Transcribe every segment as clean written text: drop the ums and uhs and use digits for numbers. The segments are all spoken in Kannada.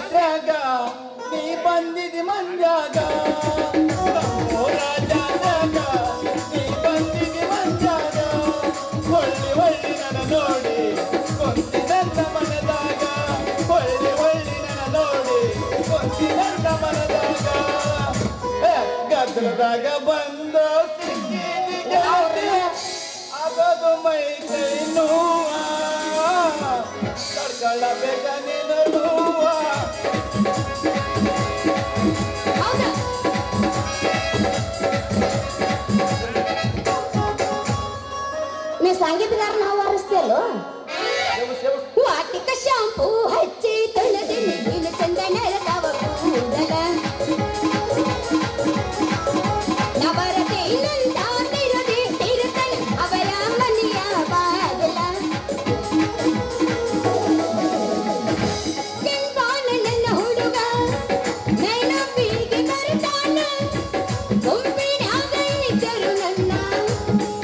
ಜಾತ್ರೆಗ ನೀ ಬಂದಿದಿ ಮಂಜಾಗ ನಮ್ಮೂರ ಜಾತ್ರೆಗ ನೀ ಬಂದಿದಿ ಮಂಜಾಗ ಒಳ್ಳಿ ಒಳ್ಳಿ ನನ್ನ ನೋಡಿ ಕೊಂತಿ ನನ್ನ ಮನದಾಗ ಒಳ್ಳಿ ಒಳ್ಳಿ ನನ್ನ ನೋಡಿ ಕೊಂತಿ ನನ್ನ ಮನದಾಗ ಗದ್ರದಾಗ ಬಂದ ಸಿಕ್ಕಿದಿ ಗಾಡಿ ಆಗದು ಮೈ ಕೈ ನೋವ ಕಡ್ಕೊಳ್ಳಬೇಕ ನೀನು ನೋವ ನೀ ಸಂಗೀತಗಾರನ ಆವರಿಸ್ತೀಯಲ್ಲೋ ವಾಟಿಕ ಶಾಂಪೂ ಹಚ್ಚಿ ತೊಳೆದಿ ನೀನು ಚಂದನ ತಾವ ಕೂದಲ ನವರತೆ ನಂದ ತಿರುದಿ ತಿರುತ್ತಲೆ ಅವರ ಮನೆಯ ಬಾಗಲ ಕೆಂಪಾನ ನನ್ನ ಹುಡುಗ ನೆನಪಿಗೆ ಬರ್ತಾನ ಗುಂಪಿನಾಗ ನಿಜರು ನನ್ನ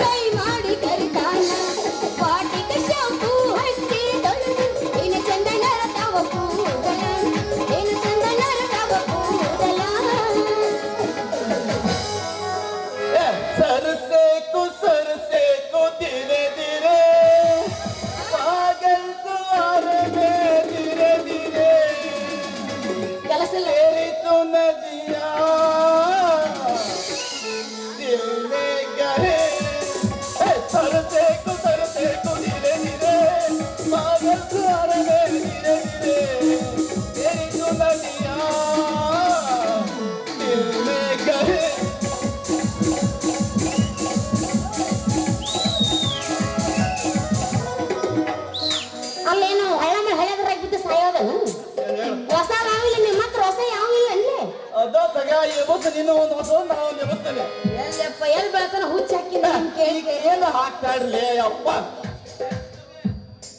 ಕೈ ಮಾಡಿ ಕರಿತಾನ ವಾಟಿಕ ಶಾಂಪೂ ಹಚ್ಚಿ ತೊಳೆದಿ ನೀನು ಚಂದನ ತಾವ ಕೂದಲ ನೀನು ಚಂದನ ತಾವ ಕೂದಲ सरसे को धीरे धीरे पागल द्वार में धीरे धीरे ಕೆಲಸ ಇಲ್ಲ तेरी तो नदिया दिल में गए सरसे को धीरे धीरे पागल द्वार में धीरे धीरे तेरी तो नदिया दिल में गए ಅಲ್ಲೇನು ಹಳೆದ್ರಾಗ ಬಿದ್ದು ಸಾಯೋದನು ಹೊಸ ಯಾವಿಲ್ಲ ನಿಮ್ಮ ಹತ್ರ ಹೊಸ ಯಾವಿಲ್ಲ ಅಲ್ಲೇ ಅದೋ ತಗ ಇವತ್ತು ನೀನು ಒಂದು ಹೊಸ ನಾವು ನಿಬಸ್ತೇನೆ ಎಲ್ಲಪ್ಪ ಎಲ್ಲಿ ಬೆಳ್ತಾನ ಹುಚ್ಚ ಹಾಕಿಲ್ಲ ಕೇಳಿ ಏನು ಹಾಕ್ತಾಡ್ಲಿ ಅಪ್ಪ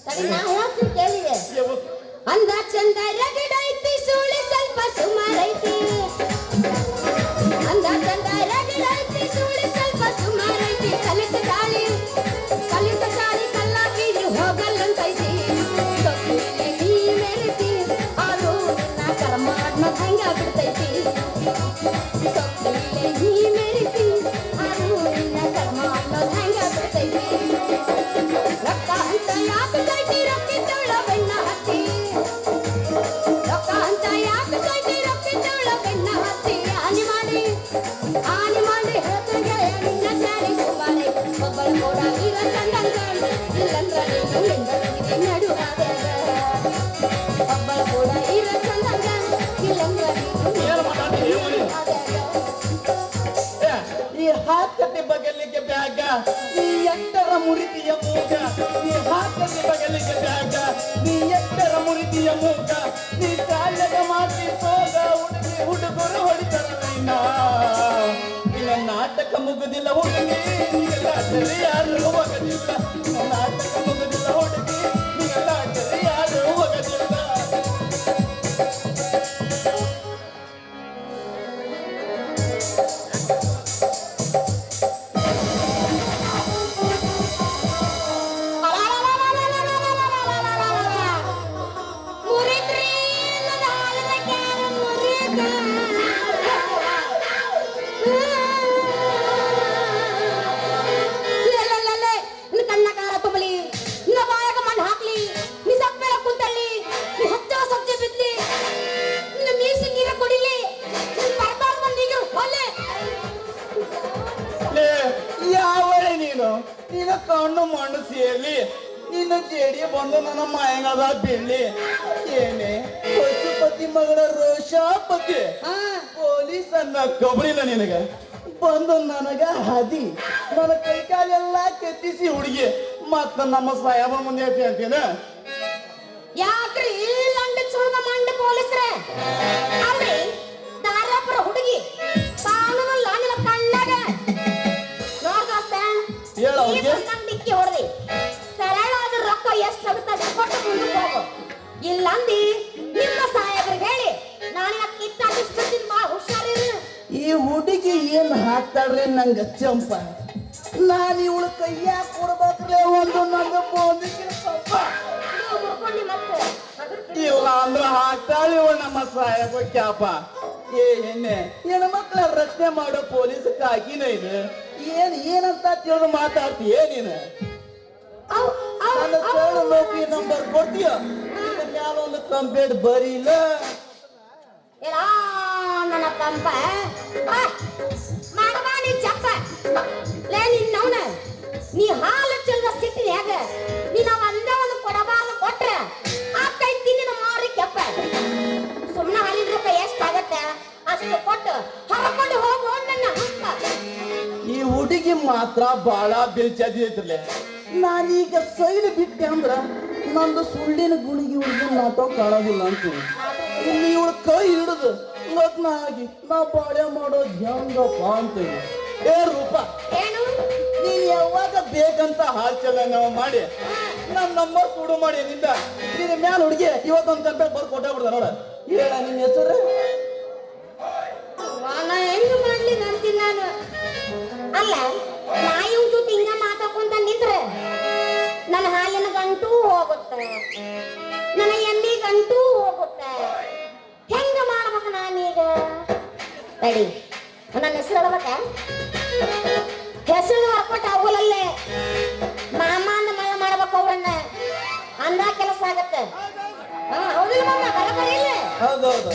ತಡಿ ನಾ ಹೇಳ್ತೀನಿ ಕೇಳಿದೆ ಅಂದ ಚಂದ ರಗಡೈತಿ ಸುಳಿ ಸ್ವಲ್ಪ ಸುಮಾರೈತಿ ಅಂದ ಚಂದ ರಗಡೈತಿ ಸುಳಿ ಸ್ವಲ್ಪ ಸುಮಾರೈತಿ ಕಲಿತ ಗಾಳಿ ಕಲ್ಲಾಗಿರಿ ಹೋಗಲ್ಲಂತೈತಿ ಸೊಪ್ಪಿಗೆ ನೀ ಮೆರೆತಿ ಆರು ನಾ ಕರ್ಮಾಡ್ನ ಹಂಗ ಬಿಡ್ತೈತಿ ಸೊಪ್ಪಿಗೆ ನೀ ಮೆರೆತಿ ಆರು ನಾ ಕರ್ಮಾಡ್ನ ಹಂಗ ಬಿಡ್ತೈತಿ ರೊಕ್ಕ ಅಂತ ಯಾಕೈತಿ ರೊಕ್ಕಿದ್ದವಳ ಬೆನ್ನ ಹತ್ತಿ ರೊಕ್ಕ ಅಂತ ಯಾಕೈತಿ ರೊಕ್ಕಿದ್ದವಳ ಬೆನ್ನ ಹತ್ತಿ ಹಾನಿ ಮಾಡಿ ಹೇಳ್ತಂಗೆ ನಿನ್ನ ಚಾರಿ ಸುಮಾರೈ ಒಬ್ಬಳ ಕೂಡ ಇರ ಚಂದಂಗ ಇಲ್ಲಂದ್ರ ನೀನು ಲಿಂಗನಿಗೆ ನಡುವಾದ ಒಬ್ಬಳ ಕೂಡ ಇರ ಚಂದಂಗ ಇಲ್ಲಂದ್ರ ನೀನು ಈ ಹಾಕತಿ ಬಗಲಿಗೆ ಬ್ಯಾಗ ನೀ ಎಟ್ಟರ ಮುರಿತಿಯ ಮೂಗ ಈ ಹಾಕತಿ ಬಗಲಿಗೆ ಬ್ಯಾಗ ನೀ ಎಟ್ಟರ ಮುರಿತಿಯ ಮೂಗ ನೀ ಕಾಲಗ ಮಾತಿ ಹೋಗ ಹುಡುಗರು ಹೊಡಿತಾರ ನಿನ್ನ ನಾಟಕ ಮುಗುದಿಲ್ಲ ಹುಡುಗಿ ನಿಗಲಾಟರಿ ಯಾರು ಹೋಗದಿಲ್ಲ ನಾಟಕ ಮುಗುದಿಲ್ಲ ಹುಡುಗಿ ನಿಗಲಾಟರಿ ಯಾರು ಹೋಗದಿಲ್ಲ ನಿನ್ನ ಕಣ್ಣು ಮಣ್ಣು ಸೇರ್ಲಿ ನಿನ್ನ ಜೇಡಿಯ ಬಂದು ನನ್ನ ಮಾಯಂಗದ ಬೀಳ್ಲಿ ಏನೇ ಪಶುಪತಿ ಮಗಳ ರೋಷಾಪತಿ ಪೊಲೀಸ್ ಅನ್ನ ಕೊಬ್ಬರಿಲ್ಲ ನಿನಗ ಬಂದು ನನಗ ಹದಿ ನನ್ನ ಕೈ ಕಾಲೆಲ್ಲ ಕೆತ್ತಿಸಿ ಹುಡುಗಿ ಮತ್ತ ನಮ್ಮ ಸಾಯಬ ಮುಂದೆ ಹೇಳ್ತೀನ ಯಾಕ್ರಿ ಲಂಡ ಚೂರ್ಣ ಮಂಡ ಪೊಲೀಸ್ರೆ ಅಲ್ರಿ ದಾರಾಪುರ ಹುಡುಗಿ ಕಾನೂನು ಲಾಂಡಿನ ಕಣ್ಣಾಗ ಡಿಕ್ಕಿ ಹೊಡೆದಿ ಸರಳಾದ ರೊಕ್ಕ ಎಷ್ಟು ಆಗುತ್ತೆ ಕೊಟ್ಟು ಮುಂದಕ್ಕೆ ಹೋಗು ಇಲ್ಲಂದಿ ನಿಮ್ಮ ಸಾಹೇಬ್ರಿಗೆ ಹೇಳಿ ನಾನಿನ ಕಿತ್ತಾಕಿಸ್ಬಿಡ್ತೀನಿ ಬಾ ಹುಷಾರಿರು ಈ ಹುಡುಗಿ ಏನ್ ಹಾಕ್ತಾಳ್ರಿ ನಂಗ ಚಂಪ ನಾನು ಇವಳ ಕೈಯಾಗ ಕೊಡ್ಬೇಕ್ರೆ ಒಂದು ನಂದು ಬೋಂದಿಗೆ ಮುರ್ಕೊಂಡಿ ಮತ್ತೆ ಇಲ್ಲ ಅಂದ್ರೆ ಹಾಕ್ತಾಳಿ ನಮ್ಮ ಸಾಹೇಬ ಕ್ಯಾಪ. ಏ ಹೆಣ್ಣೆ ಹೆಣ್ಮಕ್ಳ ರಕ್ಷಣೆ ಮಾಡೋ ಪೊಲೀಸ್ ಕಾಕಿನ ಇದು ಏನಂತ ತಿಳಿದು ಮಾತಾಡ್ತೀಯ ನೀನು? ನನ್ನ ಸರಳ ನೌಕರಿ ನಂಬರ್ ಕೊಡ್ತೀಯ? ಮ್ಯಾಲ ಒಂದು ಕಂಪ್ಲೇಂಟ್ ಬರೀಲ್ಲ. ನನ್ನ ಕಂಪ ಮಾಡಬಾ ನೀ ಚಪ್ಪ ಲೇ ನಿನ್ನವನ ನೀ ಹಾಲು ಚೆಲ್ದ ಸಿಟ್ಟಿನ್ಯಾಗ ನೀ ನಾವು ಅಂದ ಒಂದು ಕೊಡಬಾಗ ಕೊಟ್ರೆ ಆಕೈತಿ ನಿನ್ನ ಮಾರಿ ಕೆಪ್ಪ. ಸುಮ್ಮನೆ ಹಾಲಿನ ರೂಪ ಎಷ್ಟಾಗತ್ತೆ ಅಷ್ಟು ಕೊಟ್ಟು ಹರಕೊಂಡು ಹೋಗು ನನ್ನ ಹಕ್ಕ. ಈ ಹುಡುಗಿ ಮಾತ್ರ ಬಾಳ ಬಿಲ್ಚದಿ ಐತ್ರಲೆ. ನಾನೀಗ ಸೈಡ್ ಬಿಟ್ಟೆ ಅಂದ್ರ ನಂದು ಸುಳ್ಳಿನ ಗುಣಿಗೆ ಹುಡುಗಿ ನಾಟೋ ಕಾಣೋದಿಲ್ಲ ಅಂತೀನಿ. ಇಲ್ಲಿ ಇವಳು ಕೈ ಹಿಡಿದು ಲಗ್ನ ಆಗಿ ನಾ ಬಾಳೆ ಮಾಡೋದು ಹೆಂಗಪ್ಪ ಅಂತೀನಿ. ಏ ರೂಪ, ಏನು ನೀನ್ ಯಾವಾಗ ಬೇಕಂತ ಹಾಲ್ಚಲ ನಾವು ಮಾಡಿ ನನ್ನ ನಂಬರ್ ಕೊಡು ಮಾಡಿ ನಿಂದ ನಿನ್ನ ಮ್ಯಾಲ ಹುಡುಗಿ ಇವತ್ತೊಂದು ಕಂಪ್ಲೇಂಟ್ ಬರ್ದು ಕೊಟ್ಟಾಗ್ಬಿಡ್ದ ನೋಡ. ಹೇಳ ನಿನ್ನ ಹೆಸರು? ನಾ ಹೆಂಗ ಮಾಡ್ಲಿ ಅಂತೀನಿ ನಾನು. ಅಲ್ಲ ನಾ ಇವ್ ಜೊತೆ ಹಿಂಗ ಮಾತಾಡ್ಕೊಂತ ನಿಂತ್ರೆ ನನ್ನ ಹಾಲಿನ ಗಂಟು ಹೋಗುತ್ತೆ, ನನ್ನ ಎಣ್ಣೆ ಗಂಟು ಹೋಗುತ್ತೆ. ಹೆಂಗ ಮಾಡ್ಬೇಕು ನಾನೀಗ? ತಡಿ, ನನ್ನ ಹೆಸರು ಹೇಳ್ಬೇಕ? ಹೆಸರು ಬರ್ಕೊಟ್ಟು ಅವಲಲ್ಲೇ ಮಾಮ ಅಂದ ಮಳ ಮಾಡ್ಬೇಕು ಅವ್ರನ್ನ, ಅಂದ ಕೆಲಸ ಆಗತ್ತೆ. ಹೌದಿಲ್ಲ ಮಾಮ? ಬರಬರಿ ಇಲ್ಲ? ಹೌದೌದು.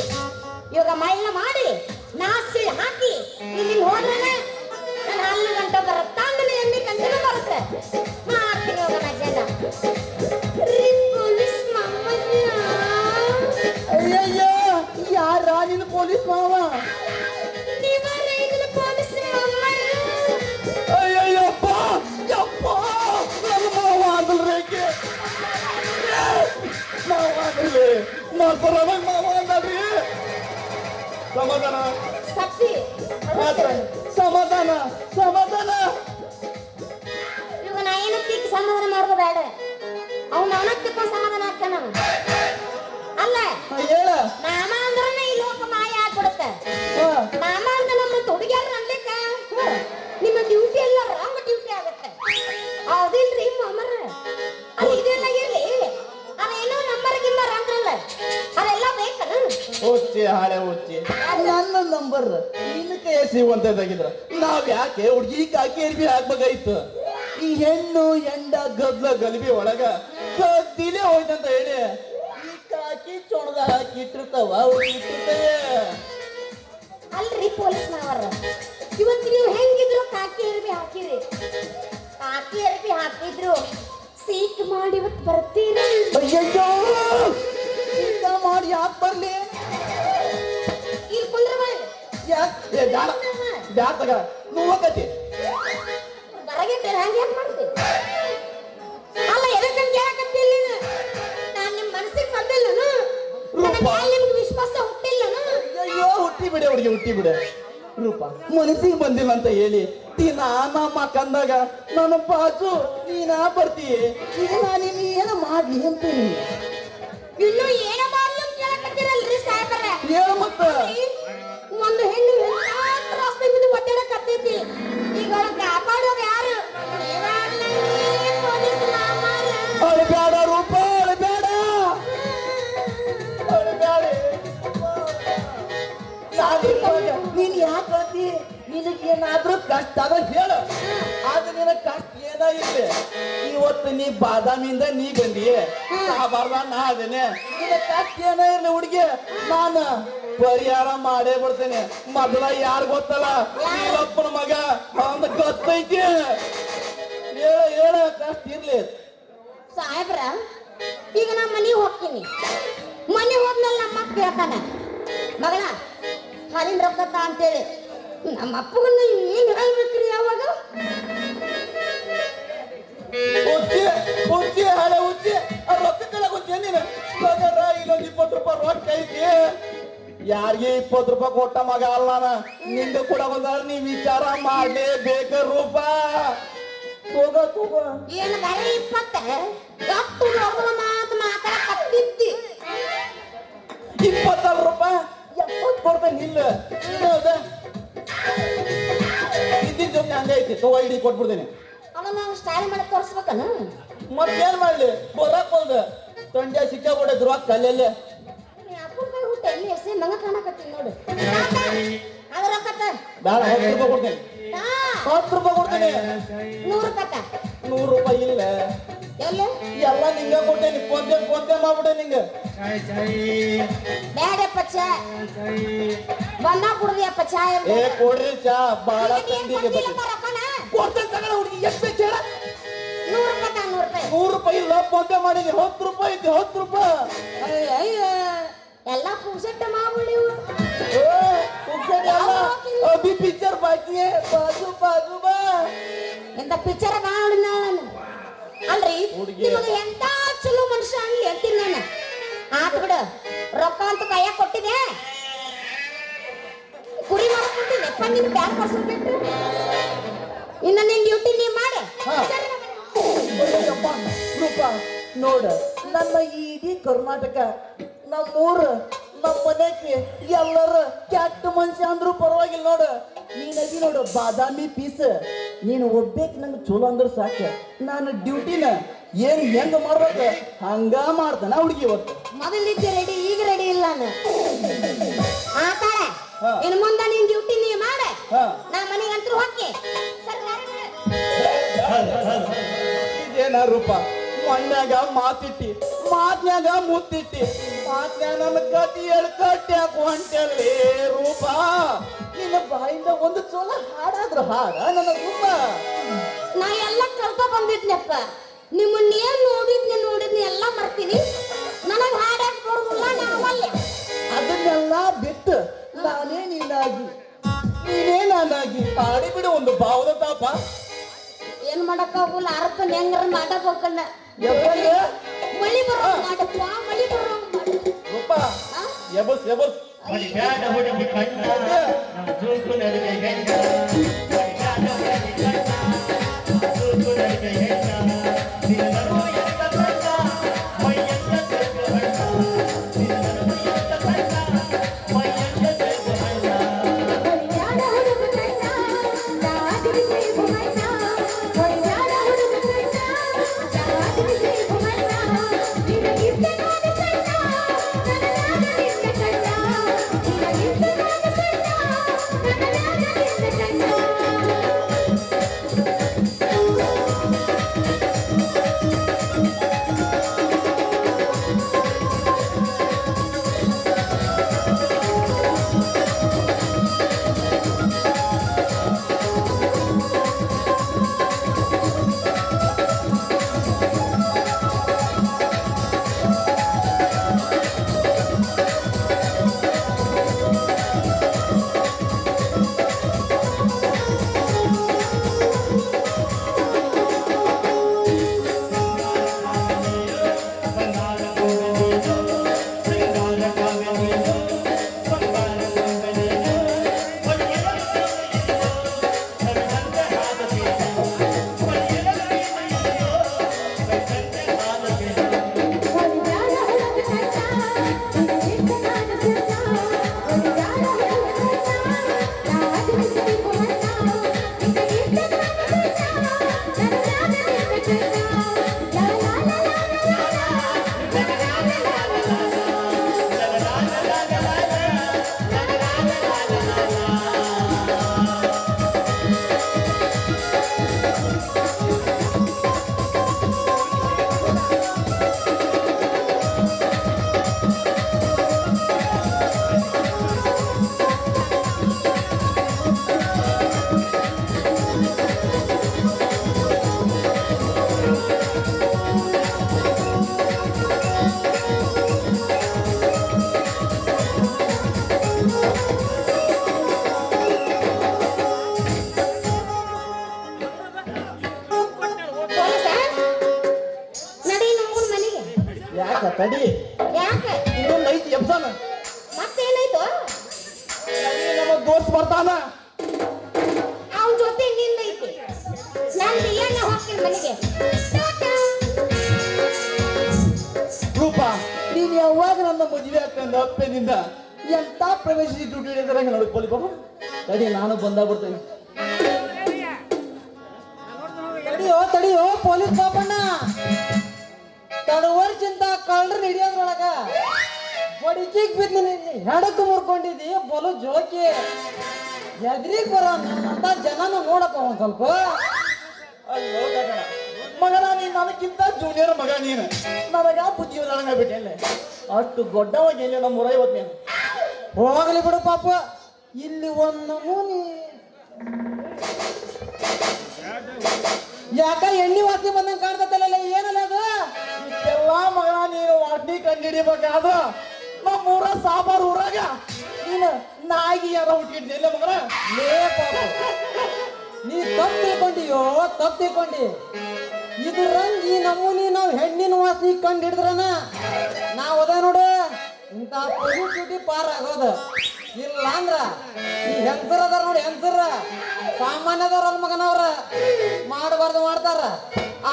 ಇವಾಗ ಮೈನ ಮಾಡಿ ನಾಸಿ ಹಾಕಿ ಇಲ್ಲಿ ಹೋದ್ರೆ ನನ್ನ ಹಾಲಿನ ಗಂಟ ಬರುತ್ತೆ, ಆಮೇಲೆ ಎಣ್ಣೆ ಗಂಟೆ ಬರುತ್ತೆ. ಮಾಡ್ತೀನಿ ಇವಾಗ ಮಜಾನ. ಪೊಲೀಸ್ ಅಯ್ಯಯ್ಯ, ಯಾರ ನಿನ್ನ ಪೊಲೀಸ್ ಮಾವ? ಪೊಲೀಸ್ ಅಯ್ಯಯ್ಯಪ್ಪ, ಯಪ್ಪ, ನನ್ನ ಮಾವ ಅಂದಲ್ರಿ. ಮಾವ ಅಂದ್ರಿ, ಮಾತಾಡೋದಾಗ ಮಾವ ಅಂದ್ರಿ. ಸಮಾಧಾನ ಸತ್ತಿ ಸಮಾಧಾನ ಸಮಾಧಾನ. ಇವಾಗ ನಾ ಏನಕ್ಕೆ ಸಮಾಧಾನ ಮಾಡೋದು ಬೇಡ, ಅವ್ನ ಅವನಕ್ಕೆ ಸಮಾಧಾನ ಆಗ್ತಾನ. ಅಲ್ಲ ಹೇಳ ಮಾಮ ಅಂದ್ರೆ ಈ ಲೋಕ ಮಾಯ ಆಗ್ಬಿಡುತ್ತೆ. ಮಾಮ ಅಂತ ನಮ್ಮ ಹುಡುಗಿಯರು ಅನ್ಲಿಕ್ಕ ನಿಮ್ಮ ಡ್ಯೂಟಿ ಎಲ್ಲ ರಾಂಗ್ ಡ್ಯೂಟಿ ಆಗುತ್ತೆ. ಹೌದಿಲ್ರಿ ಮಾಮರ? ಅಲ್ಲಿ ಇದೆಲ್ಲ ಇರ್ಲಿ, ಅದೇನೋ ನಂಬರ್ ಗಿಂಬರ್ ಅಂದ್ರಲ್ಲ ಅದೆಲ್ಲ ಬೇಕಲ್ಲ? ಹುಚ್ಚಿ ಹಾಳೆ ಹುಚ್ಚಿ, ನನ್ನ ನಂಬರ್ ನಿನ್ನ ಕೈ ಸಿಗುವಂತದಾಗಿದ್ರ ನಾವ್ ಯಾಕೆ ಹುಡುಗಿ ಕಾಕಿ ಅರ್ಬಿ ಹಾಕ್ಬೇಕಾಯ್ತು? ಈ ಹೆಣ್ಣು ಎಂಡ ಗದ್ಲ ಗಲ್ಬಿ ಒಳಗ ಗದ್ದಿಲೇ ಹೋಯ್ತಂತ ಹೇಳಿ ಈ ಕಾಕಿ ಚೊಣದ ಹಾಕಿ ಇಟ್ಟಿರ್ತಾವ ಇಟ್ಟಿರ್ತವೆ. ಅಲ್ರಿ ಪೊಲೀಸ್ ಮಾವರ, ಇವತ್ತು ನೀವು ಹೆಂಗಿದ್ರು ಕಾಕಿ ಅರ್ಬಿ ಹಾಕಿರಿ. ಕಾಕಿ ಅರ್ಬಿ ಹಾಕಿದ್ರು ಸೀಟ್ ಮಾಡಿ ಇವತ್ತು ಬರ್ತೀರಿ. ಅಯ್ಯಯ್ಯೋ, ಈಗ ಮಾಡಿ ಯಾಕೆ ಬರ್ಲಿ? ಇಲ್ಲಿ ಕುಂದ್ರ ಯಾಕೆ ಬ್ಯಾತಗ ನೋವಕತಿ ಬರಗಿಟ್ಟ ಹಂಗೆ ಯಾಕೆ ಮಾಡ್ತೀವಿ? ಅಲ್ಲ ಎದಕ್ಕಂತ ಕೇಳಕತ್ತಿಲ್ಲ ನೀನು. ನಾನು ನಿಮ್ಮ ಮನಸ್ಸಿಗೆ ಬಂದಿಲ್ಲ, ನಿಮ್ಗೆ ವಿಶ್ವಾಸ ಹುಟ್ಟಿಲ್ಲ. ಅಯ್ಯೋ, ಹುಟ್ಟಿ ಬಿಡೆ ಹುಡುಗಿ, ಹುಟ್ಟಿ ಬಿಡೆ. ರೂಪ ಮನಸ್ಸಿಗೆ ಬಂದಿಲ್ಲ ಅಂತ ಹೇಳಿ ದಿನ ನಮ್ಮ ಕಂದಾಗ ನನ್ನ ಬಾಜು ನೀನ ಬರ್ತೀಯ. ಈಗ ನಾನು ಏನು ಮಾಡ್ಲಿ ಅಂತೀನಿ. ಇನ್ನು ಏನೋ ಮಾಡ್ಲು ಅಂತ ಕೇಳಕತ್ತಿರಲ್ರಿ ಸಾಹೇಬರೇ? ಹೇಳು ಮತ್ತ. ಒಂದು ಹೆಣ್ಣು ರಸ್ತೆ ಬಿದ್ದು ಒದ್ದಾಡಕತ್ತೈತಿ. ಈಗ ಅವಳು ಕಾಪಾಡೋರು ಯಾರು? ಪೊಲೀಸ್ ಮಾಮಾರ. ಅಳಬೇಡ ರೂಪ, ಅಳಬೇಡ, ಅಳಬೇಡ. ನೀನ್ ಯಾಕೆ ಹೇಳ್ತಿ? ನಿನಗೇನಾದ್ರೂ ಕಷ್ಟ ಅದ ಹೇಳು. ಆದ್ರೆ ನಿನ ಕಷ್ಟ ಏನ ಇಲ್ಲ. ಇವತ್ತು ನೀ ಬಾದಾಮಿಯಿಂದ ನೀ ಬಂದಿಯೇ, ಬಾರ್ದ ನಾ ಅದೇನೆ. ನಿನ ಕಷ್ಟ ಏನ ಇರ್ಲಿ ಹುಡುಗಿ, ನಾನು ಪರಿಹಾರ ಮಾಡೇ ಬಿಡ್ತೇನೆ. ಮೊದಲ ಯಾರು ಗೊತ್ತಲ್ಲ? ನೀಲಪ್ಪನ ಮಗ, ಅವನ ಗೊತ್ತೈತಿ. ಹೇಳ ಹೇಳ, ಕಷ್ಟ ಇರ್ಲಿ. ಸಾಹೇಬ್ರ, ಈಗ ನಾ ಮನೆಗೆ ಹೋಗ್ತೀನಿ. ಮನೆ ಹೋದ್ಮೇಲೆ ನಮ್ಮ ಅಪ್ಪ ಹೇಳ್ತಾನೆ, ಮಗಳ ಹಾಲಿನ ರೊಕ್ಕತ್ತ ಅಂತೇಳಿ. ನಮ್ಮ ಅಪ್ಪಗನ್ನ ಏನ್ ಹೇಳ್ಬೇಕ್ರಿ? ಯಾವಾಗ ಹುಚ್ಚಿ ಹುಚ್ಚಿ ಹಳೆ ಹುಚ್ಚಿ, ಆ ರೊಕ್ಕ ಕೇಳಾಗುತ್ತೇನ್ ನೀನು? ಮಗರ ಇನ್ನೊಂದು 20 ರೂಪಾಯಿ ರೊಕ್ಕ ಐತಿ. ಯಾರಿಗೆ 20 ರೂಪಾಯಿ ಕೊಟ್ಟ ಮಗ ಅಲ್ಲ ನಾನು. ನಿಂದು ಕೂಡ ಬಂದಾರ, ನೀ ವಿಚಾರ ಮಾಡ್ಲೇಬೇಕ ರೂಪ. ತಗೋ ತಗೋ. ಏನು ಬರೀ 20 ಎಷ್ಟು ರೊಕ್ಕದ ಮಾತು ಮಾತಾಡಕತ್ತಿದ್ದಿ? 26 ರೂಪಾಯಿ 70 ಕೊಡ್ತೇನೆ. ಇಲ್ಲ ಹೌದಾ? ಇದ್ದಿನ ಜೊತೆ ಹಂಗೆ ಐತಿ. ತಗೋ, ಇಡೀ ಕೊಟ್ಬಿಡ್ತೇನೆ. ಅವನ್ನ ನಾವು ಸ್ಟೈಲ್ ಮಾಡಿ ತೋರಿಸ್ಬೇಕನ? ಮತ್ತೇನ್ ಮಾಡ್ಲಿ? ಬರಕ್ ಹೋದ ತೊಂಡ್ಯ ಸಿಕ್ಕಾಬಿಡದ್ ರೊಕ್ಕ ಅಲ್ಲೆಲ್ಲ ಅಪ್ಪನ ಕೈ ಹುಟ್ಟ ಎಲ್ಲಿ ಎಸೆ ನಂಗ ಕಾಣಕತ್ತೀನಿ ನೋಡು ಅದ ರೊಕ್ಕತ್ತ ಬೇಡ 10 ರೂಪಾಯಿ ಕೊಡ್ತೇನೆ 10 ರೂಪಾಯಿ ಕೊಡ್ತೇನೆ 100 ರೂಪಾಯಿ 100 ರೂಪಾಯಿ ಇಲ್ಲ ಎಲ್ಲ ಎಲ್ಲ ನಿಂಗ ಕೊಟ್ಟೇನಿ ಫೋನ್ ಪೇ ಮಾಡ್ಬಿಟ್ಟೆ ನಿಂಗ ಬೇಡಪ್ಪ ಚಾ ಬಂದ ಕುಡ್ದಿಯಪ್ಪ ಚಾ ಏ ಕೊಡ್ರಿ ಚಾ ಬಾಳ ತಂದಿಗೆ ರೊಕ್ಕನ ಕೊಡ್ತೇನೆ ತಗೊಳ್ಳ ಹುಡುಗಿ ಎಷ್ಟು ಬೇಕು ಹೇಳ 100 ರೂಪಾಯಿ 100 ರೂಪಾಯಿ 100 ರೂಪಾಯಿ ಇಲ್ಲ ಫೋನ್ ಪೇ ಮಾಡಿದ್ವಿ 10 ರೂಪಾಯಿ ಐತಿ 10 ರೂಪಾಯಿ ಅಯ್ಯ ಎಲ್ಲ ಪುಕ್ಸಟ್ಟ ಮಾಡ್ಬಿಡಿ अभी पिक्चर बाकी है बाजू बाजू बा ಎಂತ ಪಿಕ್ಚರ್ ಕಾಣೋಣ ನಾನು ಅಲ್ರಿ ನಿಮಗೆ ಎಂತ ಚಲೋ ಮನುಷ್ಯ ಅನ್ಲಿ ಹೇಳ್ತೀನಿ ನಾನು ಆತ್ ಬಿಡು ರೊಕ್ಕ ಅಂತ ಕೈಯಾಗ ಕೊಟ್ಟಿದೆ ಕುರಿ ಮಾಡ್ಕೊಂಡಿದ್ದೆ ಅಪ್ಪ ನಿನ್ ಬ್ಯಾಗ್ ಬರ್ಸ್ಬಿಟ್ಟು ಇನ್ನ ನಿನ್ ಡ್ಯೂಟಿ ನೀ ಮಾಡಿ ರೂಪ ನೋಡ ನನ್ನ ಇಡೀ ಕರ್ನಾಟಕ ನಮ್ಮೂರು ನಮ್ಮ ಮನೆಗೆ ಎಲ್ಲರ ಕೆಟ್ಟ ಮನುಷ್ಯ ಅಂದ್ರು ಪರವಾಗಿಲ್ಲ ನೋಡ ನೀನದಿ ನೋಡು ಬಾದಾಮಿ ಪೀಸ್ ನೀನು ಒಬ್ಬೇಕು ನಂಗೆ ಚಲೋ ಅಂದ್ರೆ ಸಾಕ ನಾನು ಡ್ಯೂಟಿನ ಏನ್ ಹೆಂಗ ಮಾಡ್ಬೇಕು ಹಂಗ ಮಾಡ್ತಾನ ಹುಡುಗಿ ಇವತ್ತು ಮೊದಲಿದ್ದೆ ರೆಡಿ ಈಗ ರೆಡಿ ಇಲ್ಲ ಆತಾಳೆ ಇನ್ನು ಮುಂದೆ ನಿನ್ ಡ್ಯೂಟಿ ನೀ ಮಾಡೆ ನಾ ಮನೆಗೆ ಅಂತೂ ಹೋಗಿ ಇದೇನ ರೂಪ ಮಣ್ಣಾಗ ಮಾತಿಟ್ಟಿ ಮಾತ್ನ್ಯಾಗ ಮುತ್ತಿಟ್ಟಿ ಮಾತ್ನ್ಯಾಗ ನನ್ನ ಕತಿ ಕಟ್ಟ್ಯಾಕು ಹೊಂಟಲ್ಲಿ ರೂಪ ನಿನ್ನ ಬಾಯಿಂದ ಒಂದು ಚೋಲ ಹಾಡಾದ್ರು ಹಾಡ ನನ್ನ ರೂಪ ನಾ ಎಲ್ಲ ಕಲ್ತ ಬಂದಿದ್ನಪ್ಪ ನಿಮ್ಮನ್ನ ಏನ್ ನೋಡಿದ್ನಿ ಎಲ್ಲ ಮರ್ತೀನಿ ನನಗ್ ಹಾಡಕ್ ಬರೋದಿಲ್ಲ ನಾವಲ್ಲೇ ಅದನ್ನೆಲ್ಲ ಬಿಟ್ಟು ನಾನೇ ನೀನೇ ನಾನಾಗಿ ಹಾಡಿ ಬಿಡು ಒಂದು ಭಾವದ ತಾಪ ಏನ್ ಮಾಡಕ್ಕಾಗಲ್ಲ ಅರ್ಪನ್ ಹೆಂಗಾರ ಮಾಡಬೇಕನ್ನ ಮಳಿ ಬರೋ ಮಾಡಪ್ಪ ಮಳಿ ಬರೋ ರೂಪ ಎಬಸ್ ಎಬಸ್ ಮಳಿ ಬ್ಯಾಡ ಹುಡುಗಿ ಕಣ್ಣ ನಮ್ಮ ಜೂಕು ನಡುವೆ ಹೆಣ್ಣ ಮಳಿ ಬ್ಯಾಡ ಹುಡುಗಿ ಕಣ್ಣ ನಮ್ಮ ಜೂಕು ನಡುವೆ ಹೆಣ್ಣ ನಿನ್ನರು ಎಂತ ಕಣ್ಣ ಮೈಯೆಲ್ಲ ತೆಗೆದು ಹಣ್ಣ ನಿನ್ನರು ಎಂತ ಕಣ್ಣ ಮೈಯೆಲ್ಲ ತೆಗೆದು ಹಣ್ಣ ಮಳಿ ಬ್ಯಾಡ ಹುಡುಗ ಕಣ್ಣ ದಾದಿಗೆ ಸೇಬು ಹಣ್ಣ ಮಳಿ ಬ್ಯಾಡ ಹುಡುಗ ಕಣ್ಣ ದಾದಿಗೆ ಸೇಬು ಹಣ್ಣ ನಿನಗಿಂತ ನಾನು ಸಣ್ಣ ನನಗಾದ ನಿನ್ನ ಕಣ್ಣ ನಿನಗಿಂತ ನಾನು ಸಣ್ಣ ನನಗಾದ ನಿನ್ನ ಕಣ್ಣ ಬಂಗಾರ ಗೊಂಬೆನೇನು ಸಿಂಗಾರ ಕಾವ್ಯನೇನು ಬಂಗಾರ ಗೊಂಬೆನೇನು ಮಡಿಯಲು ಕವಿದಂತೆ ಹಾಡಬೇನು ಮಡಿಯಲು ಕವಿದಂತೆ ಹಾಡಬೇನು ಮಳಿ ಬ್ಯಾಡ ಹುಡುಗ ಕಣ್ಣ ನಿನಗಿಂತ ನಾನು ಸಣ್ಣ ಮಳಿ ಬ್ಯಾಡ ಹುಡುಗ ಕಣ್ಣ ದಾದಿಗೆ ಸೇಬು ಹಣ್ಣ ನಿನಗಿಂತ ನಾನು ಸಣ್ಣ ನನಗಾದ ನಿನ್ನ ಕಣ್ಣ ಲಾ ಲಾ ಲಾ ಪೊಲೀಸ ನಡಿ ನಮ್ಮ ಮನೆಗೆ ಯಾಕ ತಡಿ ಯಾಕೆ ಇನ್ನೊಂದು ಐತಿ ಎಬ್ಸಾನ ಮತ್ತೇನಾಯ್ತು ನಮ್ಮ ದೋಸ್ತ್ ಬರ್ತಾನ ಅವನ ಜೊತೆ ನಿಂದೈತಿ ನಾನು ಏನ ಹೋಗ್ತೀನಿ ಮನೆಗೆ ರೂಪ ನೀನ್ ಯಾವಾಗ ನನ್ನ ಮದುವೆ ಆಗ್ತಂದ ಅಪ್ಪನಿಂದ ಎಂತ ಪ್ರವೇಶಿಸಿ ಡ್ಯೂಟಿ ಹಿಡಿದ್ರೆ ನೋಡಿ ಪೊಲೀಸ್ ಬಾಬು ತಡಿ ನಾನು ಬಂದಾಗ್ಬಿಡ್ತೇನೆ ತಡಿಯೋ ಪೊಲೀಸ್ ಪಾಪಣ್ಣ ತಡವರ್ಚಿಂತ ಕಳ್ಳರು ಹಿಡಿಯೋದ್ರೊಳಗ ಬಡಿಕಿಗ್ ಬಿದ್ದು ಹೆಡಕ್ ಮುರ್ಕೊಂಡಿದ್ದಿ ಬಲು ಜೋಕಿ ಎದ್ರಿಗ್ ಬರೋ ನನ್ನಂತ ಜನನ ನೋಡಪ್ಪ ಒಂದ್ ಸ್ವಲ್ಪ. ಅಲ್ಲೋ ಗಗನ ಮಗನ ನೀನ್ ನನಗಿಂತ ಜೂನಿಯರ್ ಮಗ ನೀನು ನನಗ ಬುದ್ಧಿ ಉದಾಹರಣೆ ಬಿಟ್ಟೆ ಅಷ್ಟು ದೊಡ್ಡವಾಗಿ ಎಲ್ಲಿ ನಮ್ಮ 150 ನೀನು ಹೋಗಲಿ ಬಿಡು ಪಾಪ. ಇಲ್ಲಿ ಒಂದು ನಮೂನಿ ಯಾಕ ಎಣ್ಣೆ ವಾಸನೆ ಬಂದಂಗ ಕಾಣ್ತಲ್ಲ, ಏನಲ್ಲ ಅದು? ಇಷ್ಟೆಲ್ಲ ಮಗನ ನೀನು ವಾಟ್ನಿ ಕಂಡಿಡಿಬೇಕಾದ ನಮ್ಮೂರ ಸಾಂಬಾರ್ ಊರಾಗ ನೀನು ನಾಯಿಗೆ ಯಾರ ಹುಟ್ಟಿದ್ದೆ ಮಗನ. ಲೇ ಪಾಪ, ನೀ ತಪ್ಪು ತಿಳ್ಕೊಂಡಿಯೋ, ತಪ್ಪು ತಿಳ್ಕೊಂಡಿ. ಇದ್ರಂಗ ಈ ನಮೂನಿ ನಾವು ಹೆಣ್ಣಿನ ವಾಸನೆ ಕಂಡು ಹಿಡಿದ್ರನ ನಾವು ಅದ ನೋಡು ಇಂಥ ಪೊಸಿಟಿವಿಟಿ ಪಾರ್ ಆಗೋದು. ಇಲ್ಲ ಅಂದ್ರ ಈ ಹೆಂಗಸರ ಅದಾರ ನೋಡಿ, ಹೆಂಗಸರ ಸಾಮಾನ್ಯದವ್ರಲ್ಲ ಮಗನವ್ರ. ಮಾಡಬಾರ್ದು ಮಾಡ್ತಾರ,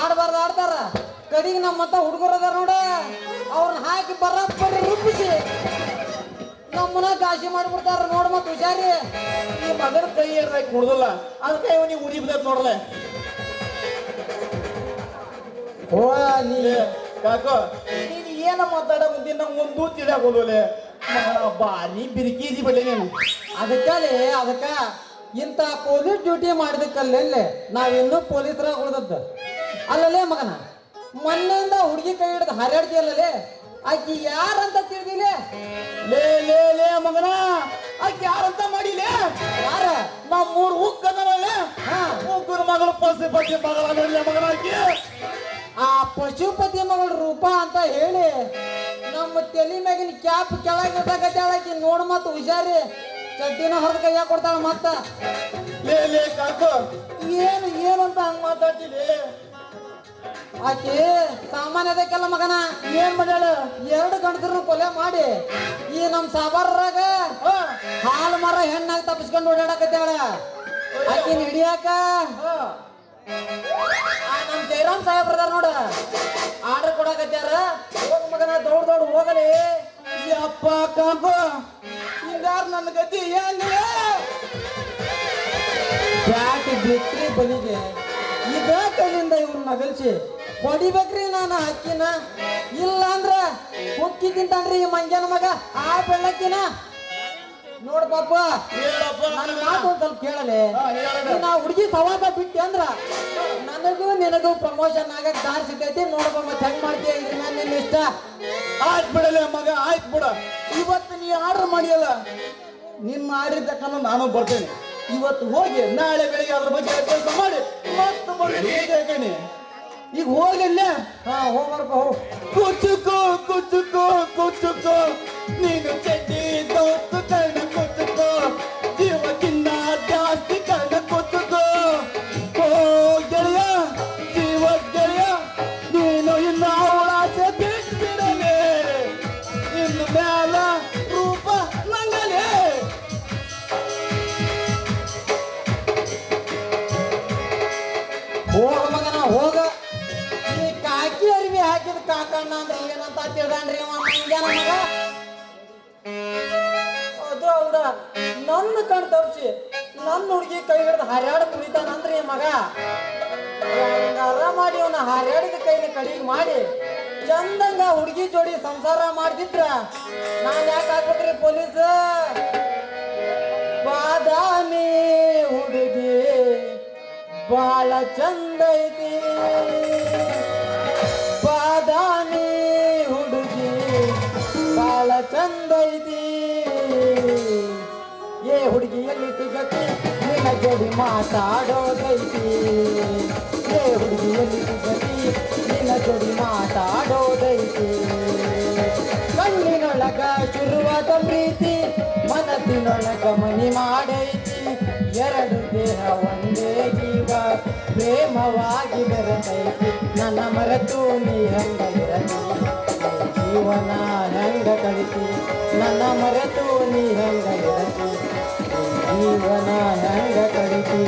ಆಡಬಾರ್ದು ಆಡ್ತಾರ. ಕಡಿಗೆ ನಮ್ಮಂತ ಹುಡುಗರು ಅದಾರ ನೋಡ, ಅವ್ರನ್ನ ಹಾಕಿ ಬರಬ್ಬರಿ ರುಬ್ಬಿಸಿ ನಮ್ಮನ್ನ ಗಾಸಿ ಮಾಡಿಬಿಡ್ತಾರ. ನೋಡ್ ಮತ್ ಹುಷಾರಿ. ಈ ಮಗನ ಕೈ ಹಿಡ್ದಾಕಿ ಕುಡ್ದಲ್ಲ ಅದಕ್ಕೆ ಇವನಿಗೆ ಉರಿ ಬಿದ್ದೈತೆ ನೋಡಲೆ. ಓ ನೀ ಕಾಕೋ ನೀನು ಏನ ಮಾತಾಡ ಮುಂದಿನ ನಂಗೆ ಒಂದು ತಿಳಿಯಾಗೋದಲೆ ಮಗನ ಬಾರಿ ಬಿರಿಕೀದಿ ಬಿಡ್ಲೆ ನೀನು. ಅದಕ್ಕ ಇಂಥ ಪೊಲೀಸ್ ಡ್ಯೂಟಿ ಮಾಡಿದಕ್ಕಲ್ಲೇ ನಾವಿನ್ನೂ ಪೊಲೀಸರಾಗ ಉಳ್ದದ್ದು ಅಲ್ಲಲೇ ಮಗನ. ಮೊನ್ನೆಯಿಂದ ಹುಡುಗಿ ಕೈ ಹಿಡಿದು ಹರಿಯಾಡ್ತಿಯಲ್ಲೇ, ಆಕಿ ಯಾರಂತ ತಿಳಿದಿಲ್ಲ? ಲೇ ಲೇ ಲೇ ಮಗನ ಆಕೆ ಯಾರಂತ ಮಾಡಿಲೆ? ಯಾರ? ನಮ್ಮೂರು ಉಕ್ಕದವಳೆ ಉಕ್ಕನ ಮಗಳು ಪಶುಪತಿ ಮಗಳ ಮಗನ ಆಕೆ. ಆ ಪಶುಪತಿ ಮಗಳ ರೂಪ ಅಂತ ಹೇಳಿ ನಮ್ಮ ತಲೆ ಮ್ಯಾಗಿನ ಕ್ಯಾಪ್ ಕೆಳಗೆ ನೋಡ್ ಮತ್ತ ಹುಷಾರಿ. ಚಡ್ಡಿನ ಹೊರದ ಕೈಯಾಗ ಕೊಡ್ತಾಳ ಮತ್ತ. ಲೇ ಲೇ ಕಾಕು ಏನು ಅಂತ ಹಂಗ ಮಾತಾಡ್ತಿಲಿ? ಆಕಿ ಸಾಮಾನ್ಯದಕ್ಕೆಲ್ಲ ಮಗನ. ಏನ್ ಮಾಡ್ಯಾಳ? 2 ಗಂಡಸರನ್ನ ಕೊಲೆ ಮಾಡಿ ಈ ನಮ್ ಸಾಬಾರರಾಗ ಹಾಲು ಮರ ಹೆಣ್ಣಾಗಿ ತಪ್ಪಿಸ್ಕೊಂಡು ಓಡಾಡಕತ್ತಾಳ. ಆಕಿನ ಹಿಡಿಯಾಕ ನಮ್ ಜೈರಾಮ್ ಸಾಹೇಬ್ರದಾರ ನೋಡ, ಆರ್ಡರ್ ಕೊಡಕತ್ಯಾರ. ಹೋಗ ಮಗನ, ದೌಡ್ ಹೋಗಲಿ. ಯಪ್ಪ ಕಾಕು ಹಿಂಗಾರ ನನ್ನ ಗತಿ ಹೆಂಗ? ಬ್ಯಾಟ್ ಬಿಟ್ರಿ ಬಲಿಗೆ ಇದ ಕೈಲಿಂದ ಇವ್ರನ್ನ ನಗಲ್ಸಿ ಹೊಡಿಬೇಕ್ರಿ ನಾನು ಹಕ್ಕಿನ. ಇಲ್ಲ ಅಂದ್ರ ಹುಕ್ಕಿ ತಿಂತಾನ್ರಿ ಈ ಮಂಗ್ಯನ ಮಗ ಆ ಬೆಳ್ಳಕ್ಕಿನ. ನೋಡ್ ಪಾಪ, ನನ್ನ ಮಾತು ಒಂದ್ ಸ್ವಲ್ಪ ಕೇಳಲೆ. ನಾ ಹುಡುಗಿ ಸವಾಸ ಬಿಟ್ಟಿ ಅಂದ್ರ ನನಗೂ ನಿನಗೂ ಪ್ರಮೋಷನ್ ಆಗಕ್ ದಾರಿ ಸಿಕ್ಕೈತಿ. ನೋಡಪ್ಪ ಮತ್ತೆ ಹೆಂಗ್ ಮಾಡ್ತೀಯ, ಇದ್ರ ಮೇಲೆ ನಿನ್ನ ಇಷ್ಟ. ಆಯ್ತು ಬಿಡಲೆ ಮಗ, ಆಯ್ತು ಬಿಡ. ಇವತ್ತು ನೀ ಆರ್ಡರ್ ಮಾಡಿಯಲ್ಲ, ನಿನ್ನ ಆರ್ಡರ್ ತಕ್ಕಂತ ನಾನು ಬರ್ತೇನೆ. ಇವತ್ತು ಹೋಗಿ ನಾಳೆ ಬೆಳಿಗ್ಗೆ ಅದ್ರ ಬಗ್ಗೆ ಕೆಲಸ ಮಾಡಿ ಮತ್ತೆ ಬರ್ತೀನಿ. ಈಗ ಹೋಗಿಲ್ಲ? ಹೋಗ್ಬಾರಪ್ಪ, ಹೋಗ್. ಕುಚುಕೋ ಕುಚುಕೋ ಕುಚುಕೋ ನೀನು ಚಡ್ಡಿ ದೋಸ್ತು ಕಣ್ಣ ಕುಚುಕೋ ಜೀವಕ್ಕಿನ್ನ ಜಾಸ್ತಿ ಕಣ್ಣ ಕುಚುಕೋ. ಓ ಗೆಳೆಯ, ಜೀವ ಗೆಳೆಯ, ನೀನು ಇನ್ನು ಅವಳಾಚೆ ಬಿಟ್ಟಿರಲೇ, ಇನ್ನು ಮ್ಯಾಲ ರೂಪ ನಂಗಲೇ. ಹೋಗ ಮಗನ ಹೋಗ. ಈ ಕಾಕಿ ಅರಿವಿ ಹಾಕಿದ ಕಾಕಣ್ಣ ಅಂದ್ರೆ ಏನಂತ ತಿಳ್ದಾನ್ರಿ ಅವ ಮಂಗ್ಯನ ಮಗ. ಅದು ಹೌದ, ನನ್ನ ಕಣ್ ತಪ್ಸಿ ನನ್ನ ಹುಡುಗಿ ಕೈ ಹಿಡಿದು ಹರ್ಯಾಡ ಕುಳಿತಾನಂದ್ರಿ ಮಗ. ಹೆಂಗಾರ ಮಾಡಿ ಅವನ ಹರ್ಯಾಡಿದ ಕೈನ ಕಡಿಗೆ ಮಾಡಿ ಚಂದಂಗ ಹುಡುಗಿ ಜೋಡಿ ಸಂಸಾರ ಮಾಡ್ತಿದ್ರ ನಾನ್ ಯಾಕೆ ಹಾಕ್ಬೇಕ್ರಿ ಪೊಲೀಸ್? ಬಾದಾಮಿ ಹುಡುಗಿ ಬಾಳ ಚಂದ ಐತಿ, ಬಾದಾಮಿ ಹುಡುಗಿ ಬಾಳ ಚಂದ ಐತಿ. ಏ ಹುಡುಗಿ ಎಲ್ಲಿ ಸಿಗತಿ ನಿನ್ನ ಜೋಡಿ ಮಾತಾಡೋದೈತಿ? ಏ ಹುಡುಗಿ ಎಲ್ಲಿ ಸಿಗತಿ ನಿನ್ನ ಜೋಡಿ ಮಾತಾಡೋದೈತಿ? ಕಣ್ಣಿನೊಳಗ ಶುರುವಾದ ಪ್ರೀತಿ ಮನಸ್ಸಿನೊಳಗ ಮನಿ ಮಾಡೈತಿ. 2 ದೇಹ ಒಂದೇ ಜೀವ ಪ್ರೇಮವಾಗಿ ಬೆರೆತೈತಿ. ನನ್ನ ಮರೆತು ನೀ ಹೆಂಗ ಇರತಿ, ಜೀವನ ಹೆಂಗ ಕಳಿತಿ? ನನ್ನ ಮರೆತು ನೀ ಹೆಂಗ ಇರತಿ, ಜೀವನ ಹೆಂಗ ಕಳಿತಿ?